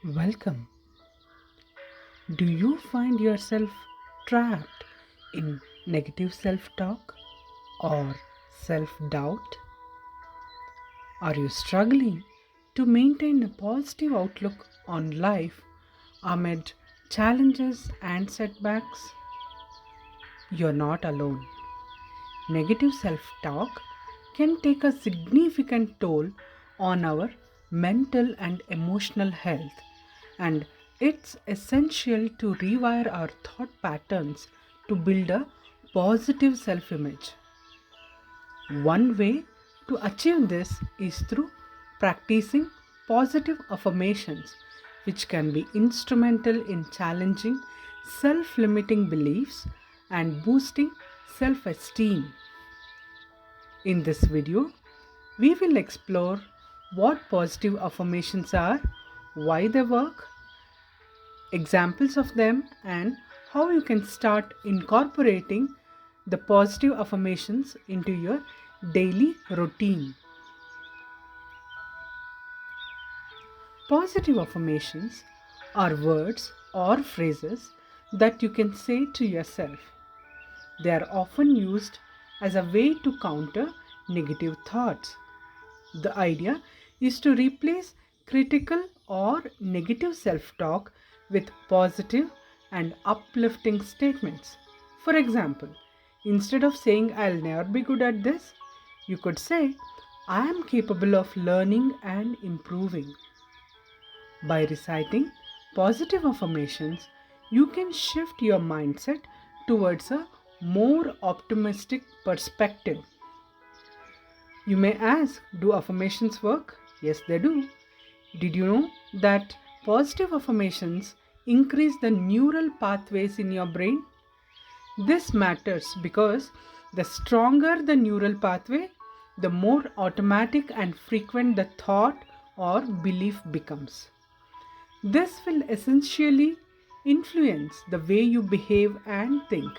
Welcome. Do you find yourself trapped in negative self talk or self doubt? Are you struggling to maintain a positive outlook on life amid challenges and setbacks? You're not alone. Negative self talk can take a significant toll on our mental and emotional health, and it's essential to rewire our thought patterns to build a positive self image. One way to achieve this is through practicing positive affirmations, which can be instrumental in challenging self limiting beliefs and boosting self esteem. In this video, we will explore what positive affirmations are, why they work, examples of them, and how you can start incorporating the positive affirmations into your daily routine. Positive affirmations are words or phrases that you can say to yourself. They are often used as a way to counter negative thoughts. The idea is to replace critical or negative self talk with positive and uplifting statements. For example, instead of saying I'll never be good at this, you could say I am capable of learning and improving. By reciting positive affirmations, you can shift your mindset towards a more optimistic perspective. You may ask, do affirmations work? Yes, they do. Did you know that positive affirmations increase the neural pathways in your brain? This matters because the stronger the neural pathway, the more automatic and frequent the thought or belief becomes. This will essentially influence the way you behave and think.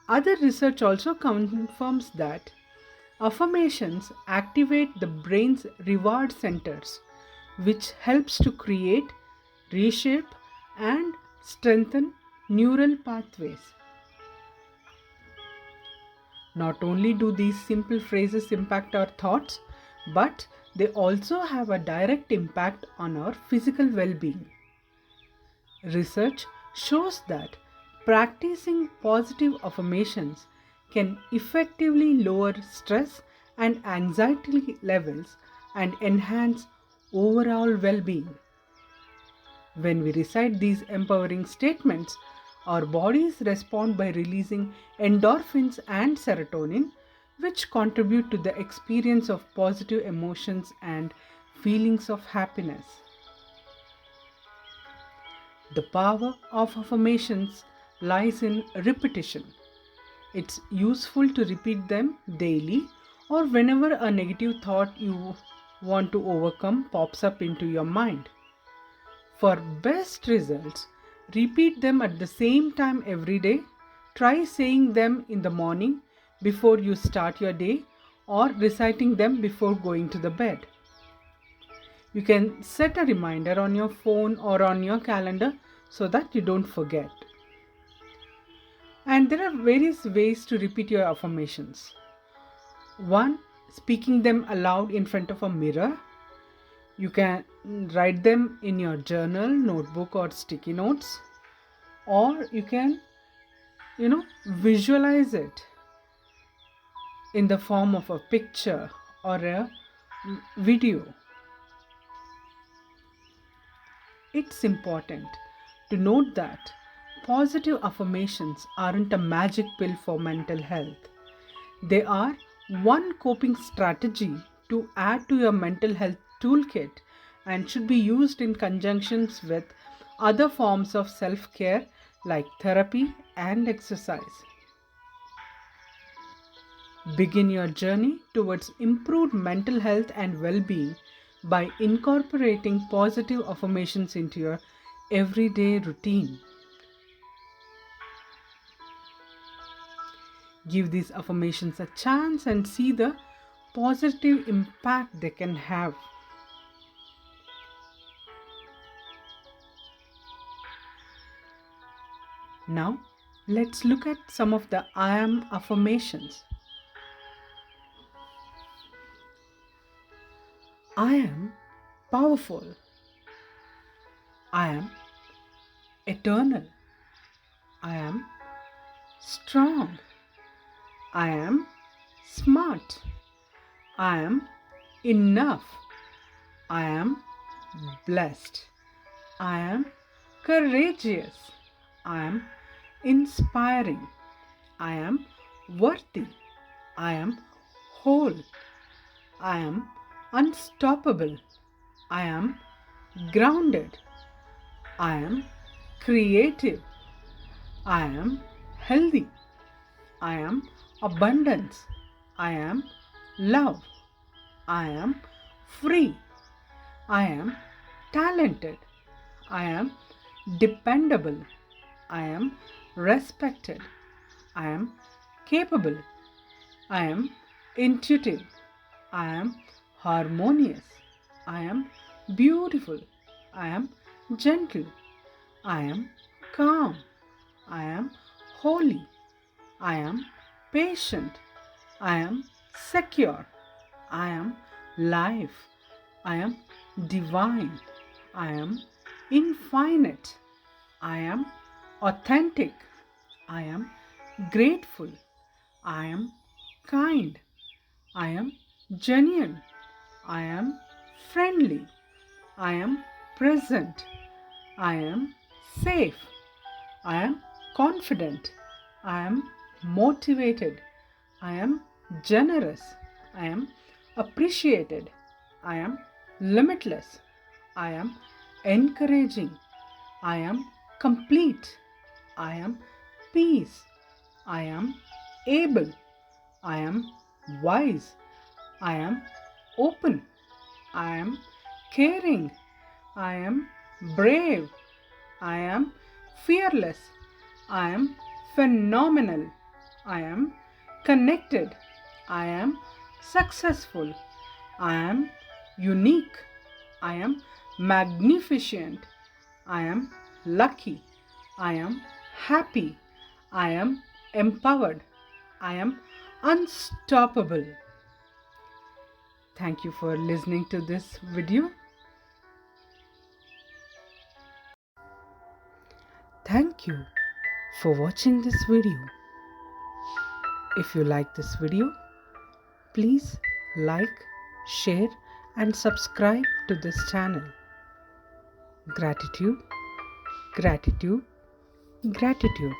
Other research also confirms that affirmations activate the brain's reward centers, which helps to create, reshape, and strengthen neural pathways. Not only do these simple phrases impact our thoughts, but they also have a direct impact on our physical well being. Research shows that practicing positive affirmations can effectively lower stress and anxiety levels and enhance overall well being. When we recite these empowering statements, our bodies respond by releasing endorphins and serotonin, which contribute to the experience of positive emotions and feelings of happiness. The power of affirmations lies in repetition. It's useful to repeat them daily or whenever a negative thought you want to overcome pops up into your mind. For best results, repeat them at the same time every day. Try saying them in the morning before you start your day or reciting them before going to the bed. You can set a reminder on your phone or on your calendar so that you don't forget. And there are various ways to repeat your affirmations. One, speaking them aloud in front of a mirror. You can write them in your journal, notebook, or sticky notes, or you can, visualize it in the form of a picture or a video. It's important to note that positive affirmations aren't a magic pill for mental health. They are one coping strategy to add to your mental health toolkit and should be used in conjunctions with other forms of self care like therapy and exercise. Begin your journey towards improved mental health and well being by incorporating positive affirmations into your everyday routine. Give these affirmations a chance and see the positive impact they can have. Now, let's look at some of the I am affirmations. I am powerful. I am eternal. I am strong. I am smart. I am enough. I am blessed. I am courageous. I am inspiring. I am worthy. I am whole. I am unstoppable. I am grounded. I am creative. I am healthy. I am abundance. I am love. I am free. I am talented. I am dependable. I am respected. I am capable. I am intuitive. I am harmonious. I am beautiful. I am gentle. I am calm. I am holy. I am patient. I am secure. I am life. I am divine. I am infinite. I am authentic. I am grateful. I am kind. I am genuine. I am friendly. I am present. I am safe. I am confident. I am motivated. I am generous. I am appreciated. I am limitless. I am encouraging. I am complete. I am peace. I am able. I am wise. I am open. I am caring. I am brave. I am fearless. I am phenomenal. I am connected. I am successful. I am unique. I am magnificent. I am lucky. I am happy. I am empowered. I am unstoppable. Thank you for listening to this video. Thank you for watching this video. If you like this video, please like, share and subscribe to this channel. Gratitude, gratitude, gratitude.